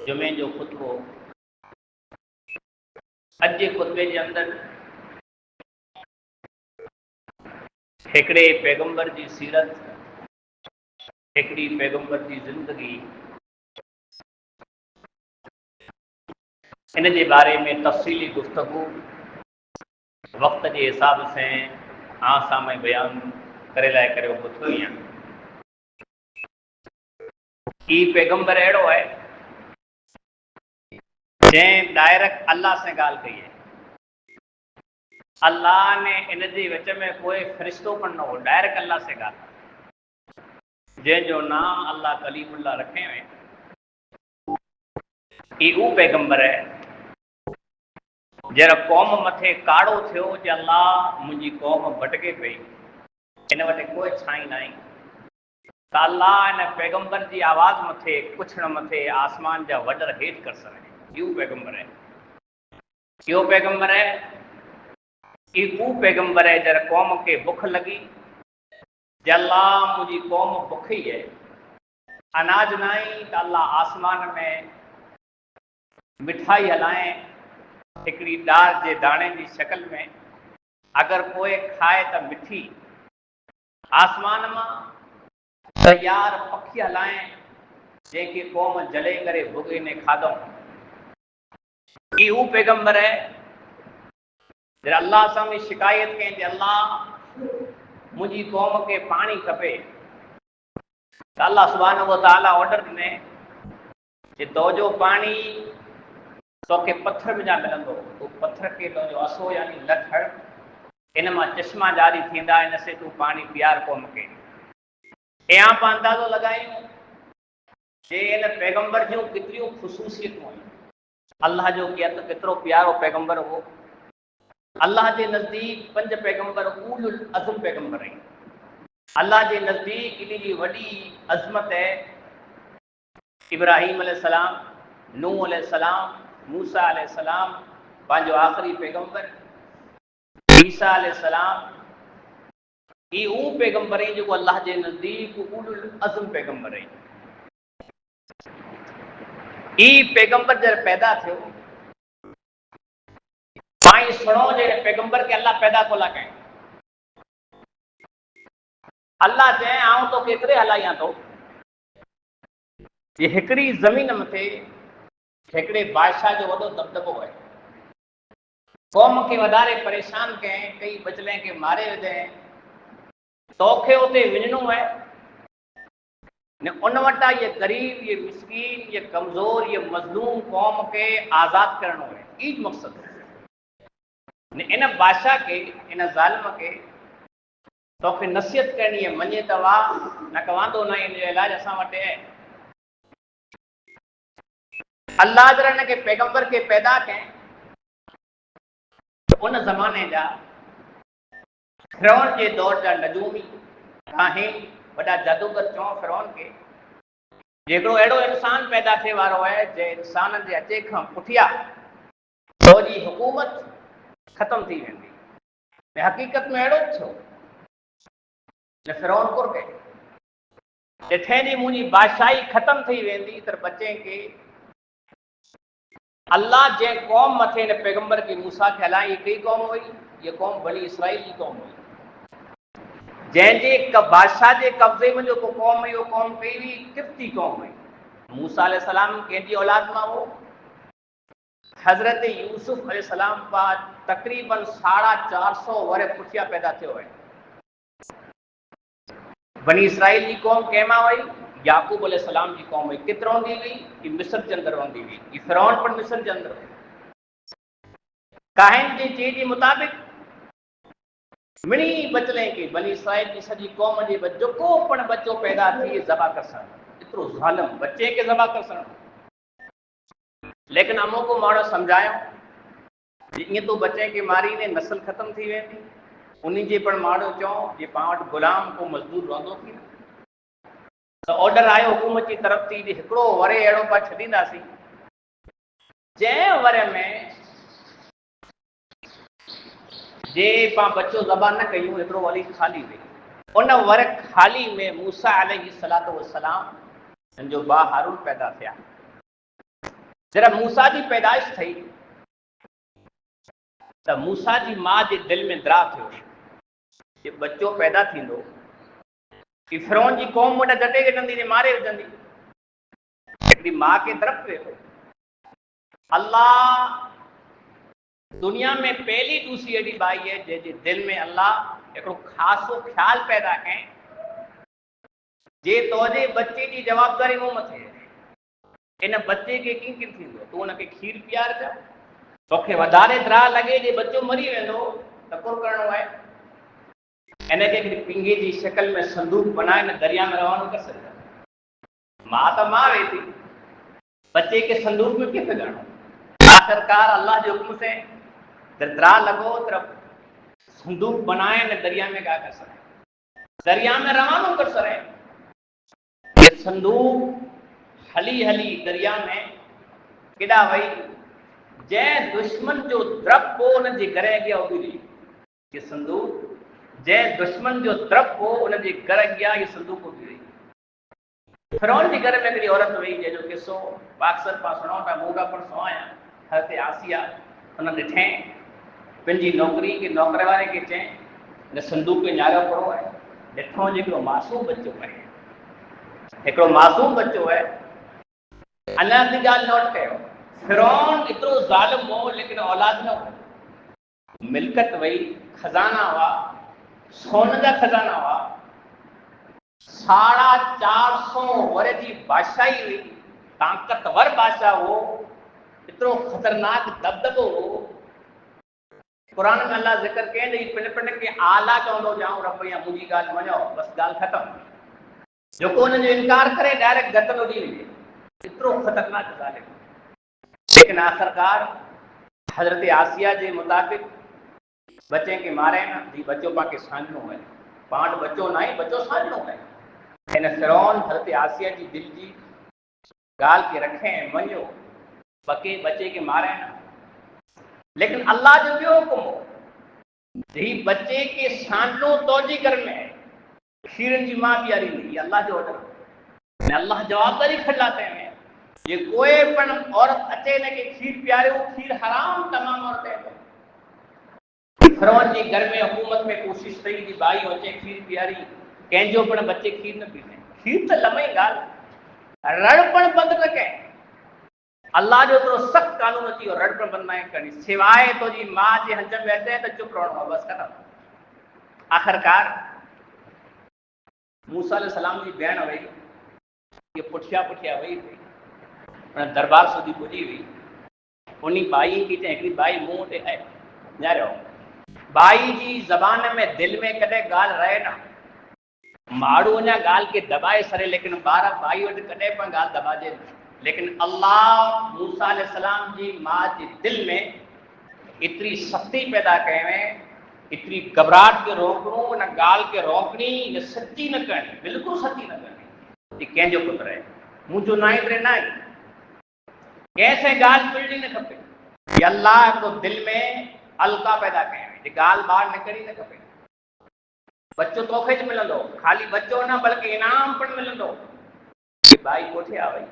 जुमे जो खुतबो अॼु जे खुतबे जे अंदरि हिकिड़े पैगंबर जी सीरत, हिकिड़ी पैगंबर जी ज़िंदगी, इन जे बारे में तफ़सीली गुफ्तगू वक़्त जे हिसाब से साम्हूं बयान करे लाइ करे ॿुधो ई आहे। ही पैगंबर अहिड़ो आहे जंहिं डायरेक्ट अल्लाह से ॻाल्हि कई आहे। अल्लाह ने इन जे विच में कोई फ़रिश्तो पण न हो, डायरेक्ट अल्लाह से ॻाल्हि, जंहिंजो नाम अल्लाह कलीमुल्लाह रखे हुए। ही उहो पैगंबर आहे जहिड़ा क़ौम मथे काड़ो थियो जे अल्लाह मुंहिंजी क़ौम भटके पई, इन वटि कोई छाई न आई, त अल्लाह इन पैगंबर जी आवाज़ मथे कुझु न मथे आसमान जा वॾर हेठि कर सघे। इहो पैगंबर आहे, इहो पैगंबर आहे, इहो पैगंबर आहे जहिड़ा क़ौम खे बुख लॻी, जे अल्लाह मुंहिंजी क़ौम बुखी आहे, अनाज न आई, त अल्लाह आसमान में मिठाई हलाए हिकिड़ी दाल जे दाणे जी शक्ल में, अगर कोई खाए त मिठी, आसमान मां तैयार पखी हलाए जंहिंखे क़ौम जले करे भुॻे ने खाधऊं। इहो पैगंबर आहे जॾहिं अल्लाह सां बि शिकायत कई त अल्लाह मुंहिंजी क़ौम खे पाणी खपे, त अल्लाह सुब्हानहू व तआला ऑर्डर ॾिने कि तुंहिंजो पाणी तोखे पत्थर में जा मिलंदो, तूं पत्थर खे तुंहिंजो असो यानी लठ हड़, इन मां चश्मा जारी थींदा, इन से तूं पाणी पीआर क़ौम खे। इहा पां अंदाज़ो लॻायूं जे इन पैगंबर जूं केतिरियूं ख़ुसूसियतूं आहिनि। अल्लाह जो केतिरो प्यारो पैगंबर हो। अल्लाह जे नज़दीक 5 पैगंबर उलुल अज़्म पैगंबर आहिनि। अल्लाह जे नज़दीक इन जी वॾी अज़मत है। इब्राहीम अलैहिस्सलाम, नूह अलैहिस्सलाम, मूसा अलैहिस्सलाम, पंहिंजो आख़िरी पैगंबर ईसा अलैहिस्सलाम, ही उहो पैगंबर आहिनि जेको अल्लाह जे नज़दीक उलुल अज़्म पैगंबर आहिनि। ही पैगंबर जॾहिं पैदा थियो, पाई सुणो जे पैगंबर खे अल्लाह पैदा कोला कयो। अल्लाह चए आऊं तो केतिरे हलायां थो, ये हिकिड़ी ज़मीन मथे हिकिड़े बादशाह जो वॾो दबदबो आहे। क़ौम खे वधारे परेशान कयईं, कई बचले खे मारे विझईं, तोखे उते वञिणो आहे न, उन वटां ये गरीब, ये मिस्कीन, ये कमज़ोर, ये मज़लूम क़ौम खे आज़ाद करणो आहे। ई मक़सदु आहे न, इन बादशाह खे, इन ज़ालिम खे तोखे नसीहत करणी आहे, मञे त वाह, न कवांदो न, इन जो इलाज असां वटि आहे। अल्लाह जरा इन खे पैगंबर खे पैदा कयईं, उन ज़माने जा फ़िरौन जे दौर जा नजूमी आहिनि, वॾा जादूगर चऊं फ़िरौन खे, हिकिड़ो अहिड़ो इंसान पैदा थिए वारो आहे जंहिं इंसान जे अचे खां पुठियां फौजी हुकूमत ख़तम थी वेंदी। ऐं हक़ीक़त में अहिड़ो थियो न, फ़िरौन कुर कई, ॾिठे ॾींहुं मुंहिंजी बादशाही ख़तम थी वेंदी त बचे खे अल्लाह जंहिं क़ौम मथे हिन पैगंबर खे मूसा खे हलाई, हिकिड़ी क़ौम हुई, इहा क़ौम बनी इसराईल जी क़ौम हुई, जंहिंजे बादशाह जे कब्ज़े में जेको क़ौम हुई, उहो क़ौम कई हुई किफ्ती क़ौम हुई। मूसा अलैहिस्सलाम कंहिंजी औलाद मां हो, हज़रत यूसुफ अलैहिस्सलाम खां तक़रीबन 450 वरे पुठियां पैदा थियो आहे। बनी इसराईल जी क़ौम कंहिं मां वई? याकूब अलैहिस्सलाम जी क़ौम हुई। किथे रहंदी हुई? कि मिस्र जे अंदरि रहंदी हुई। कि फ़िरौन पण मिस्र जे अंदरि हुयो। काहिन जे चई जे मुताबिक़ मिणी बचले खे, बनी इसराईल जी सॼी क़ौम जे जेको पण बच्चो पैदा थिए ज़बह कर सघनि, एतिरो ज़ालिम बच्चे खे ज़बह कर सघनि। लेकिन अमोको माण्हू सम्झायो ईअं तो बच्चे खे मारींदे नस्ल ख़तम थी वेंदी। उन जे पण माण्हू चऊं जे पाण वटि गुलाम को मज़दूर रहंदो थी, त ऑर्डर आयो हुकूमत जी तरफ़ थी, हिकिड़ो वरे अहिड़ो पाण छॾींदासीं जंहिं वरे में जे पाण बच्चो ज़बह न कयूं, हिकिड़ो वरी ख़ाली हुई। उन वर ख़ाली में मूसा अलैहिस्सलातु वस्सलाम जो बा हारून पैदा थिया। जरा मूसा जी पैदाइश थी तो मूसा जी माँ के दिल में दरा थियो कि बच्चो पैदा थींदो कि फिरौन जी कौम वटि जटे कढंदी ने मारे विझंदी। हिकिड़ी माँ के तरफ़ वेठो अल्लाह दुनिया में पहली दूसरी अहिड़ी बाई है जंहिंजे दिल में अल्लाह हिकिड़ो ख़ासो ख्याल पैदा कयईं जे तुंहिंजे बच्चे जी जवाबदारी मूं मथे आहे। इन बच्चे खे कीअं कीअं थींदो तूं हुनखे खीर पीआरजां। तोखे वधारे दरा लॻे जे बच्चो मरी वेंदो त कुर करिणो आहे। इनखे हिकिड़ी पिंगे जी शक्ल में संदूक बनाए न दरिया में रवानो करे सघंदा। मां त मां वेठी बच्चे के संदूक में कीअं करणो। आखिरकार अल्लाह जे हुक्म से दरा लगो तरफ संदूक बनाए न दरिया में गा कर सके, दरिया में रवानो कर सके। ये संदूक हली हली दरिया में केॾा वई जंहिं दुश्मन जो द्रप हो उन जे घर अॻियां उभी रही। ये संदूक जंहिं दुश्मन जो द्रप हो उन जे घर अॻियां ये संदूक उभी रही। फिरौन जे घर में हिकिड़ी औरत हुई जंहिंजो किसो अक्सर पाण सुणूं था। मूं खां पण सुणो आहियां। हज़रत आसिया हुन ॾिठईं पंहिंजी नौकरी के नौकर वारे खे चयईं हिन संदूक में न्यारो पियो आहे। ॾिठो हिकिड़ो मासूम बच्चो आहे, हिकिड़ो मासूम बच्चो आहे। अञा बि ॻाल्हि नोट कयो फिरौन एतिरो ज़ालिम हो लेकिन औलाद न हो। मिल्कत वई खज़ाना हुआ सोन जा खज़ाना हुआ 450 वर जी बादशाही हुई। ताक़तवर बादशाह हो, इतनो खतरनाक दबदबो हो। कुरान में अल्लाह ज़िक्र कयईं त पिण पिण खे आला चवंदो जाऊं रब या मुंहिंजी ॻाल्हि मञो बस ॻाल्हि ख़तमु। जेको हुनजो इनकार करे डायरेक्ट गतल उॾी वञे। एतिरो ख़तरनाक ज़ालिम। लेकिन आख़िरकार हज़रत आसिया जे मुताबिक़ बच्चे के मारे न जी बच्चो पाण खे साझणो आहे। पाण बच्चो न आहे बच्चो साझणो आहे। हिन फिरौन हज़रत आसिया जी दिलि जी ॻाल्हि खे रखे ऐं मञियो बच्चे के मारे न। लेकिन अल्लाह जो ॿियो हुकुम हो ही बच्चे के साझणो तुंहिंजे घर में है। खीरनि जी मां पीआरी हुई अल्लाह जो ऑर्डर। अल्लाह जवाबदारी खड़ी लाते हैं ये कोई पण औरत अचे न कि खीर पीआरे वो खीर हराम तमाम औरत है। फिरौन जे घर में हुकूमत में कोशिश कई कि बाई अचे खीर पीआरी कंहिंजो पण बच्चे खीर न पीते। खीर त लमई ॻाल्हि रड़ पण बंदि न कयईं। अल्लाह जो एतिरो सख़्तु कानून अची वियो रड़ पण बंदि न करणी सिवाइ तुंहिंजी माउ जे हंज में अचे त चुप रहणो आहे बसि ख़तमु। आख़िरकार मूसा अलैहिस्सलाम जी भेण वई ये पुठियां पुठियां वई हुई दरबार સુધી पुॼी हुई। उन बाई खे चई हिकिड़ी बाई मूं वटि आहे न्यारो। बाई जी ज़बान में दिलि में कॾहिं ॻाल्हि रहे न। माण्हू अञा ॻाल्हि खे दॿाए सरे लेकिन ॿार बाई वटि कॾहिं पण ॻाल्हि दॿाइजे न। लेकिन अल्लाह मूसा अलैहिस्सलाम जी माउ जे दिलि में एतिरी सख़्ती पैदा कयईं एतिरी घबराहट खे रोकणो उन ॻाल्हि खे रोकणी न सची न करणी बिल्कुलु सची न करणी। ही कंहिंजो पुटु आहे मुंहिंजो नाई करे न आहे कंहिंसे ॻाल्हि पिड़णी न खपे। ये अल्लाह हिकिड़ो दिलि में अलका पैदा कयईं ही ॻाल्हि ॿाहिरि निकिरणी न खपे। बच्चो तोखे ज मिलंदो ख़ाली बच्चो न बल्कि इनाम पण मिलंदो। बाई कोठे आ वई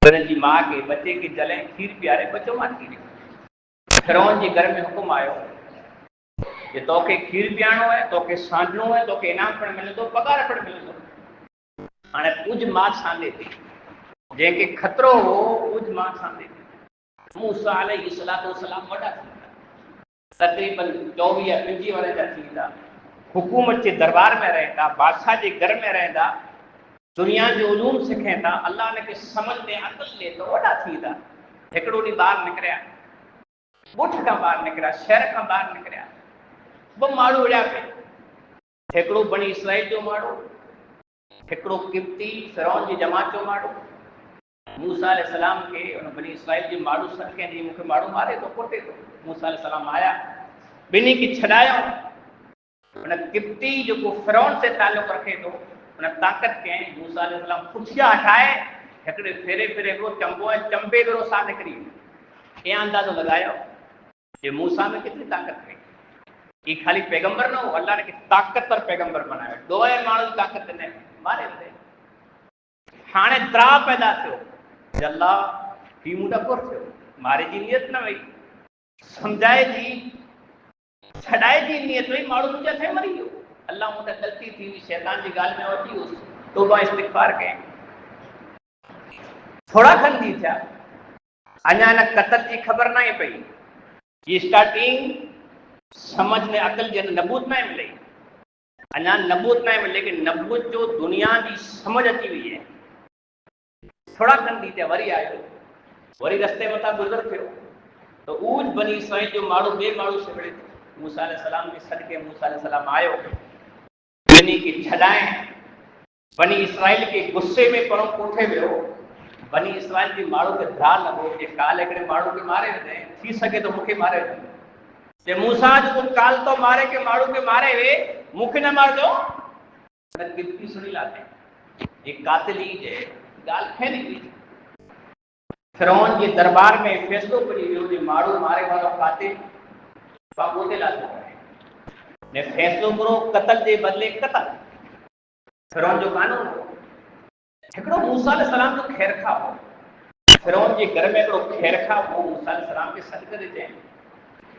हुन जी माउ खे बच्चे खे जलैं खीर पीआरे बच्चो माटी ॾिनो। फिरौन जे घर में हुकुम आयो कि तोखे खीर पीआरणो आहे तोखे साझणो आहे तोखे इनाम पण मिलंदो पघार पण मिलंदो। हाणे कुझु माउ सांदे थी जंहिंखे ख़तरो हो कुझु माउ सांदे थी। मूसा अलैहिस्सलाम वॾा थींदा तक़रीबन 24-25 वर्ष जा थींदा हुकूमत जे दरबार में रहंदा बादशाह जे घर में रहंदा दुनिया जो उलूम सिखनि था। अल्लाह उनखे सम्झ में अक़ल ॾिए थो वॾा थींदा। हिकिड़ो ॾींहुं ॿाहिरि निकिरिया ॻोठ खां ॿाहिरि निकिरिया शहर खां ॿाहिरि निकिरिया ॿ माण्हू विढ़िया पिया। हिकिड़ो बनी इसराइल जो माण्हू हिकिड़ो किप्ती फिरौन जी जमात जो माण्हू। मूसा अलैहिस्सलाम खे उन बनी इसराइल जे माण्हू सॾु कयईं जी मूंखे माण्हू मारे थो कुटे थो। मूसा अलैहिस्सलाम आया ॿिन्ही खे छॾायऊं। उन किप्ती जेको फिरौन से ताल्लुक़ रखे थो उन ताक़त कयईं मूसा अलैहिस्सलाम पुठियां हटाए हिकिड़े फेरे फेरे हिकिड़ो चंबो ऐं चंबे भेरो साह निकिरी वियो। इहा अंदाज़ो लॻायो कि मूसा में केतिरी ताक़त हुई। ही खाली पैगंबर न हो अल्लाह ने ताक़तवर पैगंबर बनायो। ॾोहे माण्हू जी ताक़त न मारे वञे। हाणे द्रा पैदा थियो अल्लाह ही मूं ॾकुर थियो, मारे जी नियत न वई, सम्झाए जी छॾाए जी नियत वई, माण्हू मुंहिंजे हथे मरी वियो। अल्लाह मूं त ग़लती थी हुई, शैतान जी ॻाल्हि में अची वियुसि, तौबा इस्तिग़फार कयईं। थोड़ा खन ॾींहं थिया, अञा हिन क़तल जी ख़बर न पई, ये स्टार्टिंग समझ में अकल जे नबूत न मिले, अञा नबूत न मिले, लेकिन नबूत जो दुनिया जी समझ अची वई है। थोड़ा खन ॾींहं थिया, वरी आयो, वरी रस्ते मथां गुज़र थियो, तो ऊज बनी इसराइल जो माण्हू ॿिए माण्हू से मिले थो, मूसा अलैहिस्सलाम के सदके मूसा अलैहिस्सलाम आयो, बनी खे छॾाए, बनी इसराइल के गुस्से में परो कोठे वियो, बनी इसराइल जे माण्हू खे ध्रा लॻो कि काल हिकिड़े माण्हू खे मारे विधे, थी सघे तो मूंखे मारे विधे, ते मूसा जो तुम काल तो मारे के माण्हू खे मारे वे, मूंखे न मारजो। केतिरी सुठी लाते ये कातिली जे ॻाल्हि फैली वई। फिरौन जे दरबार में फैसलो करी वियो जे माण्हू मारे वारो कातिल बाबूते लाथो आहे, ने फैसलो करो क़तल जे बदले क़तल। फिरौन जो कानून हो। हिकिड़ो मूसा अलैहिस्सलाम जो खैरखा हो, फिरौन जे घर में हिकिड़ो खैरखा हो, मूसा अलैहिस्सलाम खे सॾु करे चयईं,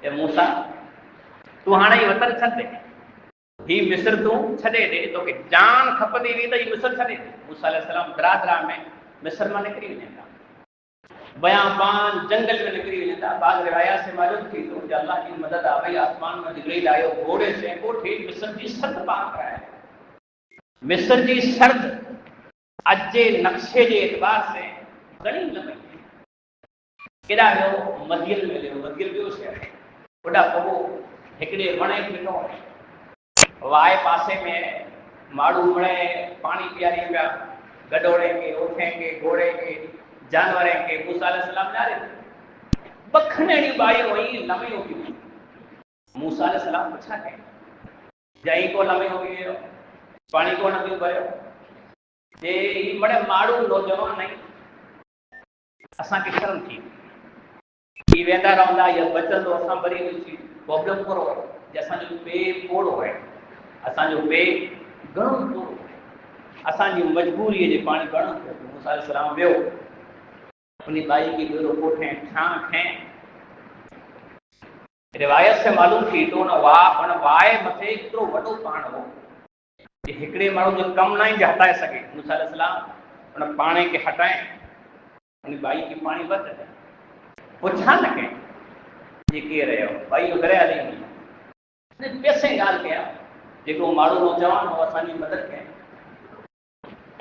ए मूसा तूं हाणे ही वतन छॾ दे, ही मिस्र तूं छॾे ॾे, तोखे जान खपंदी हुई त ही मिस्र छॾे ॾे। मूसा अलैहिस्सलाम दरा में मिस्र मां निकिरी वञनि था, बयाबान जंगल में निकिरी वञनि था। बाद रिवायत से मालूम थी तो कि अल्लाह की मदद आ वई, आसमान में जिब्रील आयो, घोड़े से कोठे मिस्र जी सर्द पार कराए। मिस्र जी सर्द अॼु जे नक्शे जे एतबार से घणी न पई, केॾा वियो, मदियल में वियो, मदियल ॿियो शहर, होॾा पॻो हिकिड़े वण खे ॾिनो, वाए पासे में माण्हू वणे पाणी पीआरी पिया, गडोड़े खे, ऊठे खे, घोड़े खे, जानवरे खे। मूसा अलैहिस्सलाम ॾारे बखण अहिड़ी बायूं हुई, लमियूं हुयूं। मूसा अलैहिस्सलाम छा कयईं, जई को लमियो हुई वियो, पाणी को न पियो भरियो, जे ही बड़े माण्हू नौजवान नहीं, असांखे शर्म थी ही वेंदा रहंदा या बचंदो, असां भरी ॾिसी प्रॉब्लम करो जे असांजो पे पोड़ो आहे, असांजो पे घणो पोड़ो आहे, असांजी मजबूरीअ जे पाणी भरणो पियो। मूसा अलैहिस्सलाम वियो, उन बाई खे ॿेड़ो कोठे ठां खैं, रिवायत से मालूम थी तो उन वाए मथे एतिरो वॾो पाण हो कि हिकिड़े माण्हू जो कमु न ईंदे हटाए सघे। मूसा अलैहिस्सलाम उन पाणे खे हटाए, उन बाई खे पाणी वध पुछा न कयईं जे केरु आयो, बाई उधरे हली वई, पैसे ॻाल्हि कया, जेको माण्हू नौजवान हो असांजी मदद कयईं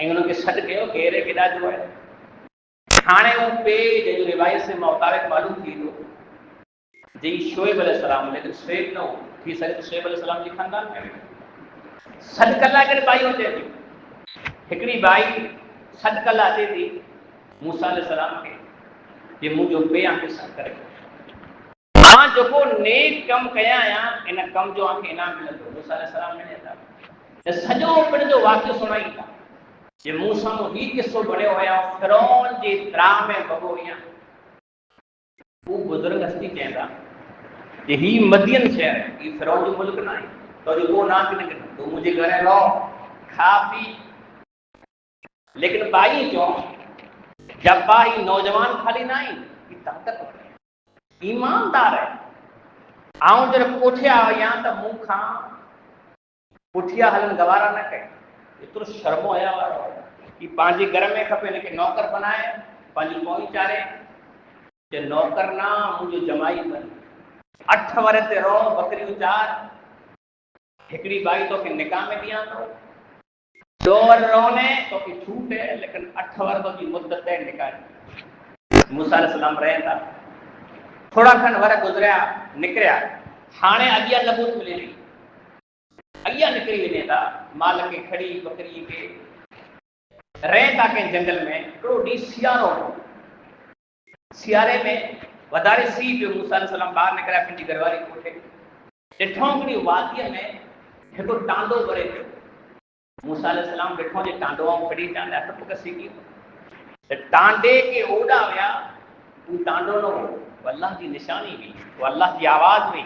ऐं उनखे सॾु कयो घेरे केॾा जो आहे। हाणे उहो पे जंहिंजो रिवायत से मुताबिक़ मालूम थी थो जी शोएब अलैहिस्सलाम, लेकिन शोएब न हो, थी सघे तो शोएब अलैहिस्सलाम जी खानदान में सॾु कला करे बाई अचे थी, हिकिड़ी बाई सॾु कला अचे थी मूसा अलैहिस्सलाम खे जे मुंहिंजो पे आंखे सॾु करे, मां जेको नेक कमु कया आहियां इन कम जो आंखे इनाम मिलंदो। मूसा अलैहिस्सलाम मिले था त सॼो पिण जो वाक़ियो सुणाई था जे मूं साम्हूं ही किस्सो बणियो हुया, फिरौन जे द्रा में भॻो हुया। वो बुजुर्ग हस्ती चवनि था कि ही मदियन शहर है, ही फिरौन जो मुल्क ना है, तो जो वो ना कि तो मुझे घर रहो खा पी, लेकिन बाई जो जब बाई नौजवान खाली ना ही ताकत ईमानदार है, आऊं जब कोठिया आया तो मुंह खां पुठिया हलन गवारा न कई, एतिरो शर्मो आया वारो कि पंहिंजे घर में खपे हिनखे नौकर बनाए, पंहिंजी पोई चारे, जे नौकर ना मुंहिंजो जमाई बन, 8 वर ते रहो, बकरियूं चार, हिकिड़ी बाई तोखे निकाह में ॾियां थो, 2 वर रहोने तोखे छूट है, लेकिन 8 वर तो जी मुद्दत है निकाह। मूसा अलैहिस्सलाम रहे था, थोड़ा खन वर गुज़रिया निकिरिया, हाणे अॻियां नबूत मिले थी, अॻियां निकिरी वञे था, माल खे खड़ी बकरी खे रहे था कंहिं जंगल में। हिकिड़ो ॾींहुं सियारो हो, सियारे में वधारे सीउ पियो, मूसा अलैहिस्सलाम ॿाहिरि निकिरिया पंहिंजी घरवारी कोठे, ॾिठो हिकिड़ी वादीअ में हिकिड़ो टांडो भरे पियो। मूसा अलैहिस्सलाम ॾिठो जे टांडो खड़ी टांडे हथ पुक सीगी त टांडे के ओॾा विया, हू टांडो न हो, अल्लाह जी निशानी हुई, वो अल्लाह जी आवाज़ हुई,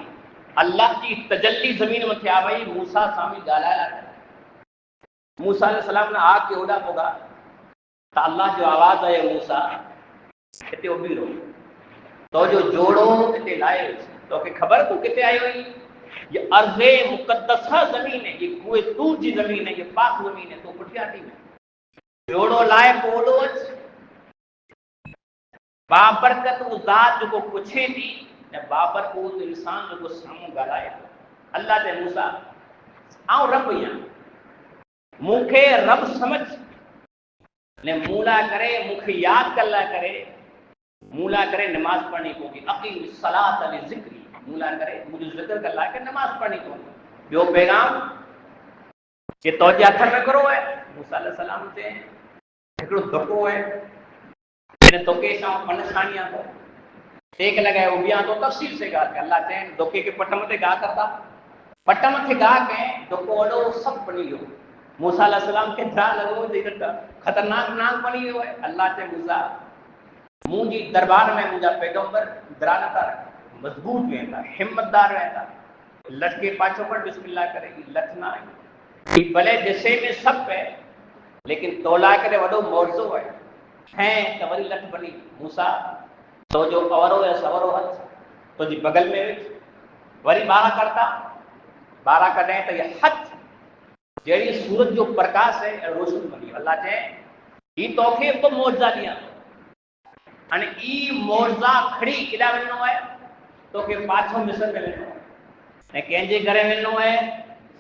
अल्लाह जी तजल्ली ज़मीन में आ वई, मूसा सामी ॻाल्हाए। मूसा अलैहिस्सलाम ने आग के ओॾा पोगा تو اللہ جو آواز ہے موسیٰ کتے ابھی رو تو جو جوڑو کتے لائے تو کہ خبر تو کتے آئے ہوئی یہ ارض مقدسہ زمین ہے، یہ کوئے تو جی زمین ہے، یہ پاک زمین ہے، تو پٹھیاتی میں جوڑو لائے پوڑو بابرکت وہ ذات جو کو پوچھے تھی بابر کو تو انسان جو کو ساموں گلائے اللہ تے موسیٰ آؤں رب یہاں مکھے رب سمجھ نے مولا کرے مکھے یاد کر لا کرے مولا کرے نماز پڑھنی کو اقیم الصلاۃ لذکری مولا کرے مجھے ذکر کر لا کہ نماز پڑھنی کو جو پیغام یہ توجہ تھا میں کرو ہے موسیٰ علیہ السلام سے ہکڑو دھکو ہے نے تو کے شام پنسانیاں تو ایک لگائے وہ بیاں تو تفصیل سے گا کہ اللہ چاہیں دھوکے کے پٹم تے گا کرتا پٹم تے گا کے دھوکو وڈو سب بنی گیو موسیٰ علیہ السلام کے درا لگو دیکھتا خطرناک ناک بنی گیو ہے اللہ چاہیں موسیٰ مونجی دربار میں مجھا پیغمبر درا نتا رکھا مضبوط ویندا ہمت دار ویندا لٹ کے پاچھو پر بسم اللہ کرے گی لٹنا ہے بھلے جسے میں سب ہے لیکن تولا کرے وڈو معجزو ہے ہیں تو وری لٹ بنی موسیٰ تو جو اورو ہے سورو ہتھ تو جی بغل میں وری بارہ کرتا بارہ کریں تو یہ ہتھ جیڑی سورج جو پرکاش ہے روشن بنی اللہ چاہے یہ توقیف تو معجزہ دیا ان ای معجزہ کھڑی کلا ونو ہے تو کہ پاچھو مصر میں ونو ہے کہیں جے گھرے ونو ہے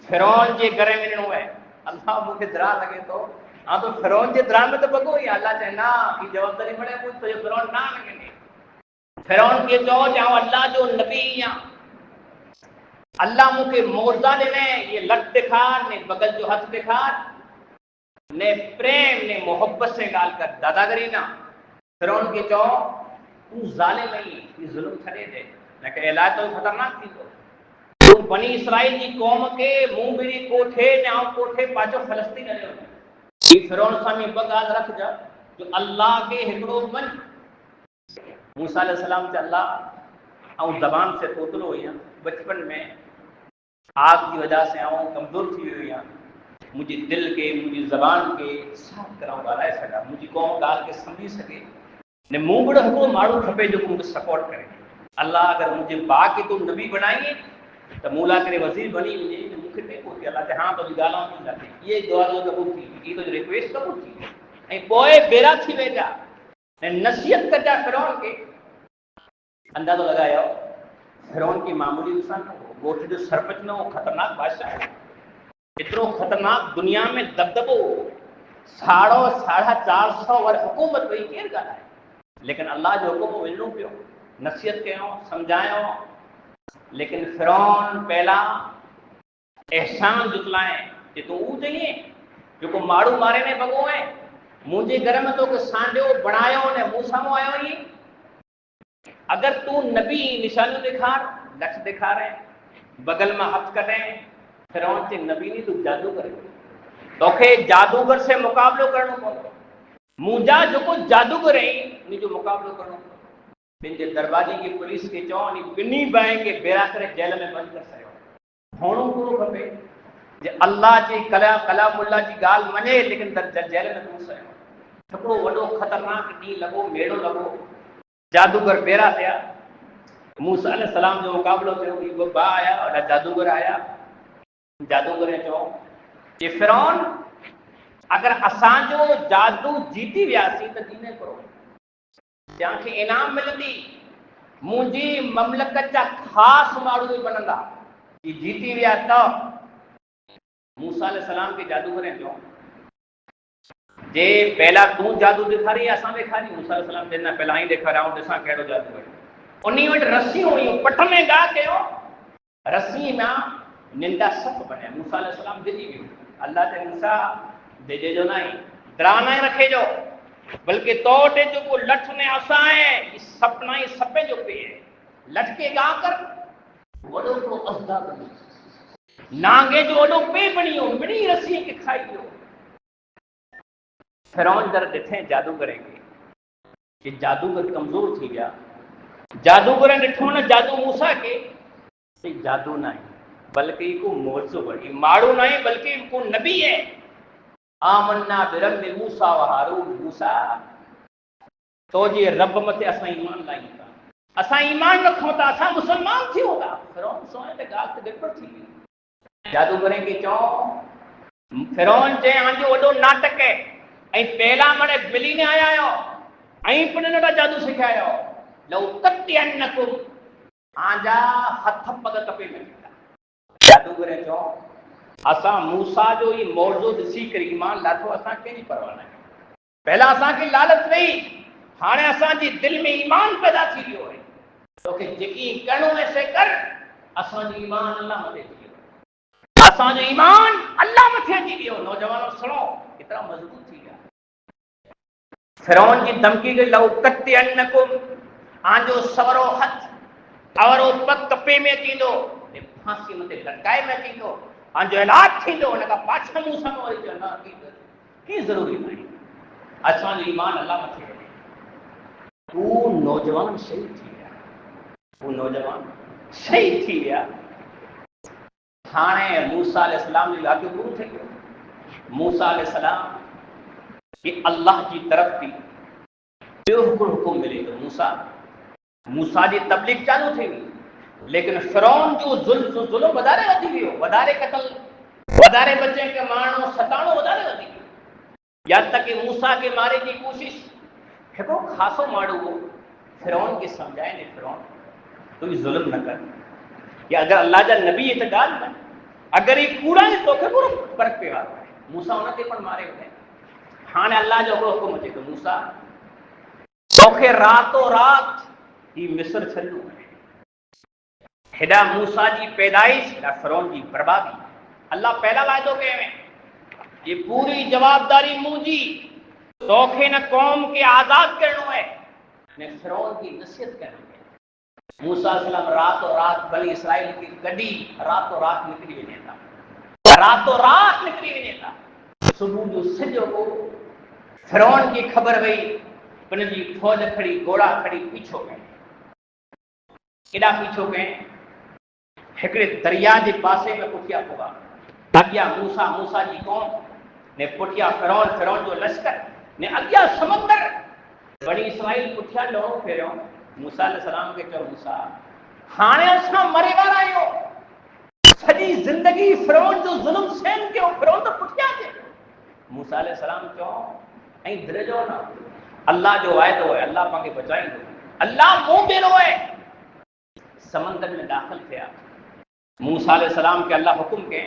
فرعون جے گھرے ونو ہے اللہ مجھے درا لگے تو ہاں تو فرعون جے درا میں تو بگو ہی اللہ چاہے نا کی جوابداری پڑے کچھ تو یہ فرعون نہ لگے فرعون کے جو جاؤ اللہ جو نبی یا اللہ مجھے معجزہ دینے یہ لٹ دکھار نے بغل جو ہاتھ دکھار نے پریم نے محبت سے گال کر دادا گری نا فرعون کے جو تو ظالم نہیں یہ ظلم کھڑے دے میں کہ الہ تو خطرناک تھی تو بنی اسرائیل کی قوم کے منہ بری کوٹھے ناؤ کوٹھے پاچو فلسطین علیہ ہوئے یہ فرعون سامی بغاز رکھ جا جو اللہ کے ہکڑو بن موسیٰ علیہ السلام سے اللہ آؤں زبان سے توتلو ہوئی ہیں بچپن میں آگ کی وجہ سے آؤں کمزور تھی ہوئی ہیں مجھے دل کے مجھے زبان کے صاف کراؤں گا رہ سکا مجھے قوم گال کے سمجھی سکے نے منہ بڑا ہکو مارو کھپے جو مجھے سپورٹ کرے اللہ اگر مجھے با کے تم نبی بنائیے تو مولا کرے وزیر بنی مجھے مکھے تے کو اللہ تے ہاں تو گالاں نہیں جاتے یہ دعا جو قبول تھی یہ تو ریکویسٹ قبول تھی اے پوئے بیرا تھی ویجا نے نصیحت کر جا فرعون کے اندازہ لگایا فرعون کی معمولی انسان نہ گوٹھ جو سرپنچ نہ وہ خطرناک بادشاہ ہے اتنا خطرناک دنیا میں دبدبو 450 ور حکومت وہی کیر گالا ہے لیکن اللہ جو حکم ونو پیو نصیحت کہو سمجھایو لیکن فرعون پہلا احسان جتلائیں کہ تو او چاہیے جو کو ماڑو مارے نے بگو ہے مجھے گھر میں تو کہ سانڈیو بنایو نے موسیٰ مو آئے ہی اگر تو نبی نشانو دکھار لکھ دکھا رہے بغل میں ہاتھ کریں فرعون سے نبی نہیں تو جادو کرے تو کہ جادوگر سے مقابلہ کرنا پڑو مجھا جو کو جادوگر ہیں انہیں جو مقابلہ کرنا پڑو جن دروازے کی پولیس کے چون بنی بائیں کے بیرا کرے جیل میں بند کر سکے ہوڑوں کو کھپے جے اللہ جی کلام اللہ جی گال منے لیکن در جیل میں تو سکے ٹھکڑو وڈو خطرناک نہیں لگو میڑو لگو جادوگر بیرا تھیا موسیٰ علیہ السلام جو مقابلہ تھے وہ با آیا اور جادوگر آیا جادوگر نے چو یہ فرعون اگر اسان جو جادو جیتی ویاسی تو دینے کرو جہاں کے انعام ملتی مجھے مملکت کا خاص ماڑو بنندا یہ جیتی ویا تو موسیٰ علیہ السلام کے جادوگر ہیں جو جے پہلا تو جادو دکھا رہی ہے اساں دکھا رہی موسیٰ علیہ السلام دینا پہلا ہی دکھا رہا ہوں جیسا کہڑو جادو ہے انہی وٹ رسی ہوئی پٹھ میں گا کے ہو رسی میں نندا سپ بنے موسیٰ علیہ السلام دلی گئے اللہ تے موسیٰ دے دے جو نہیں درانا ہی رکھے جو بلکہ توٹے جو کو لٹھ نے آسائیں سپنا ہی سپے جو پہ ہے لٹھ کے گا کر وڈو کو ازدا بنی نانگے جو وڈو پہ بنی ہو بڑی رسی کے کھائی ہو فرعون در ڈٹھیں جادو کریں گے کہ جادوگر کمزور تھی گیا جادوگر ڈٹھوں نہ جادو موسیٰ کے جادو نہیں بلکہ کو معجزہ بڑی ماڑو نہیں بلکہ کو نبی ہے آمنا برب موسیٰ و ہارون، موسیٰ تو جی رب متے اساں ایمان لائیں تا، اساں ایمان رکھوں تا، اساں مسلمان تھی ہوتا۔ فرعون سوئے تے گال تے گڑبڑ تھی وئی، جادوگریں کی چوں فرعون چے آنجو وڈو ناٹک ہے، ऐं پہلا مڑے بلی نے آیا ہو ऐं پنن دا جادو سکھایا ہو، لو قطعنکم آنجا ہتھ پگ کپے میں جادوگریں چوں اساں موسیٰ جو یہ موضوع دسی کر ایمان لاتھو، اساں کہیں پرواہ نہ پہلا اساں کی لالچ نہیں، ہانے اساں جی دل میں ایمان پیدا تھی ویو ہے تو کہ جکی کرنو ایسے کر، اساں جو ایمان اللہ متے تھی ویو، اساں جو ایمان اللہ متے تھی ویو۔ نوجوانوں سنو کتنا مضبوط تھی گیا۔ فرعون کی دھمکی کے لو قطعنکم آنجو سورو ہتھ اور پگ کپے میں تھیندو، پھانسی متے لٹکائے میں تھیندو، آنجو علاج تھیندو، ان کا پاچھا موسیٰ میں وہی جو اللہ کی ضروری نہیں، اساں جو ایمان اللہ متے ہے۔ وہ نوجوان شہید تھی گیا، وہ نوجوان شہید تھی گیا۔ ہانے موسیٰ علیہ السلام جو آگے پورو تھے گئے، موسیٰ علیہ السلام کہ اللہ کی طرف تھی جو حکم ملے تو موسیٰ جی تبلیغ چالو تھی ہوئی، لیکن فرعون جو ظلم ودارے وધી گયો، ودارے قتل، ودارے بچے کے مارنو ستاણو ودارے وધી گયો، یہاں تک کہ موسیٰ کے مارے کی کوشش ہکو خاصو ماڑو ہو فرعون کے سمجھائے نے، فرعون تو یہ ظلم نہ کر، یا اگر اللہ جا نبی یہ تو گال نہ، اگر یہ کوڑا ہے تو پھر فرق پہ آ رہا ہے، موسیٰ انہوں کے پر مارے ہوئے ہاں اللہ جو حکم اچے تو موسیٰ توکھے راتوں رات یہ مصر چھلو ہے، ہدا موسیٰ جی پیدائش ہدا فرعون جی بربادی، اللہ پہلا وعدو کہے میں یہ پوری جوابداری مجھے توکھے نہ قوم کے آزاد کرنو ہے نہ فرعون کی نصیحت کرنو ہے۔ موسیٰ علیہ السلام راتوں رات بنی اسرائیل کی گڈی راتوں رات نکلی ونے تھا، راتوں رات نکلی ونے تھا، صبح جو سجو کو فرعون کی خبر وئی، پن جی فوج کھڑی گھوڑا کھڑی پیچھو گئے، کیڈا پیچھو گئے، ہکڑے دریا کے پاسے میں پٹھیا پوا، اگیا موسیٰ جی قوم نے پٹھیا فرعون جو لشکر نے اگیا سمندر، بنی اسرائیل پٹھیا لوڑو پھیرو، موسیٰ علیہ السلام کے چو موسیٰ ہانے اساں مرے والا آئیو، سجی زندگی فرعون جو ظلم سین کے فرعون تو پٹھیا کے، موسیٰ علیہ السلام چو این درجو نا اللہ جو آئے تو ہے، اللہ پاکے بچائیں دو، اللہ منہ بے روئے، سمندر میں داخل کیا، موسیٰ علیہ السلام کے اللہ حکم کے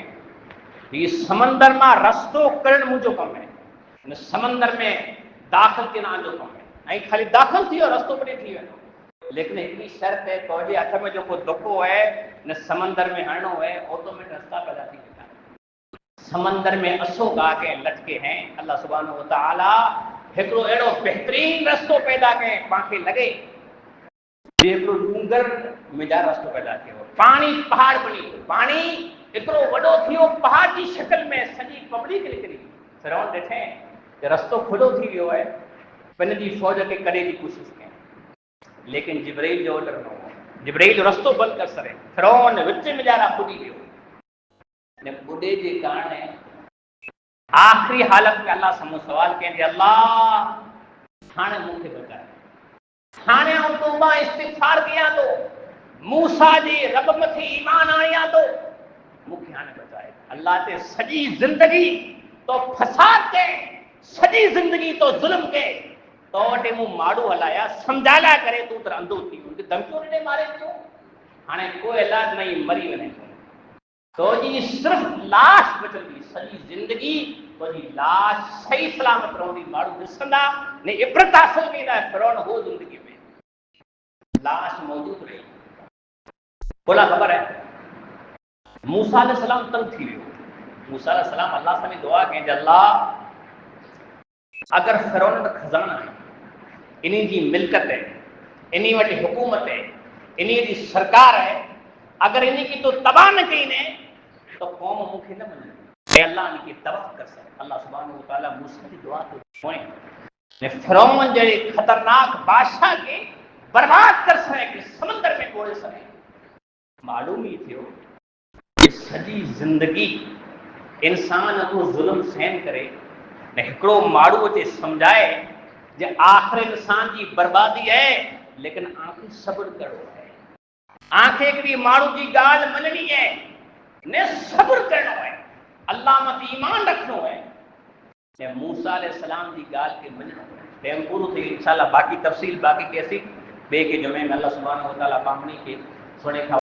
یہ سمندر میں رستو کرن مجھو کم ہے، سمندر میں داخل کے نہ جو کم ہے، خالی داخل تھی اور رستو پڑے تھی ہے، لیکن اتنی شرط ہے تو جی ہاتھ میں جو کو دکو ہے نہ سمندر میں ہرنو ہے آٹومیٹ رستہ پیدا تھی ہے، سمندر میں اسو گا کے لٹکے ہیں، اللہ سبحانہ و تعالی ہکڑو اڑو بہترین رستو پیدا کے پاکے لگے، ایکڑو ڈونگر میں جا رستو پیدا کیو، پانی پہاڑ بنی، پانی ایکڑو وڈو تھیو پہاڑ کی شکل میں، سجی پبلک نکری، فرعون ڈٹھے کہ رستو کھلو تھی ویو ہے، پن جی فوج کے کرے کی کوشش کیں، لیکن جبرائیل جو آرڈر نہ ہو، جبرائیل رستو بند کر سرے، فرعون وچ میں جا رہا پھٹی ویو، نے بڈے کے کارن ہے آخری حالت میں اللہ سمو سوال کہیں اللہ ہانے منہ کے بچائے، ہانے ہم توبہ استغفار کیا تو موسیٰ جی رب متھی ایمان آیا تو مکھے ہانے بچائے، اللہ تے سجی زندگی تو فساد کے، سجی زندگی تو ظلم کے، تو وٹے منہ ماڑو ہلایا سمجھالا کرے تو تر اندھو تھی، ان کے دھمکیوں نے مارے کیوں، ہانے کوئی علاج نہیں مری ونے تو جی صرف لاش بچل دی، سجی زندگی تو جی لاش صحیح سلامت رہو دی ماڑو دسندا نے عبرت حاصل کیدا ہے، فرعون ہو زندگی میں لاش موجود رہی، بولا خبر ہے موسیٰ علیہ السلام تنگ تھی ویو، موسیٰ علیہ السلام اللہ سے دعا کہیں اللہ اگر فرعون کا خزانہ ہے، انہی جی ملکت ہے، انہی وٹی حکومت ہے، انہی جی سرکار ہے، اگر انہی کی تو تباہ نہ کہیں تو قوم مکھے نہ بنے، اے اللہ ان کی تباہ کر سکے، اللہ سبحانہ و تعالیٰ موسیٰ کی دعا تو ہوئے نے فرعون جڑے خطرناک بادشاہ کے برباد کر سکے کہ سمندر میں کوڑے سکے، معلوم ہی تھیو کہ سجی زندگی انسان کو ظلم سہن کرے، نے ہکڑو ماڑو تے سمجھائے جو آخر انسان کی بربادی ہے لیکن آنکھ صبر کرو ہے آنکھیں کبھی ماڑو کی گال مننی ہے نے صبر کرنا ہے اللہ مت ایمان رکھنو ہے نے موسیٰ علیہ السلام کی گال کے مننو ہے ٹائم پورو تھے انشاءاللہ باقی تفصیل باقی کیسی بے کے جمعے میں اللہ سبحانہ و تعالیٰ پامنی کے سنے کھا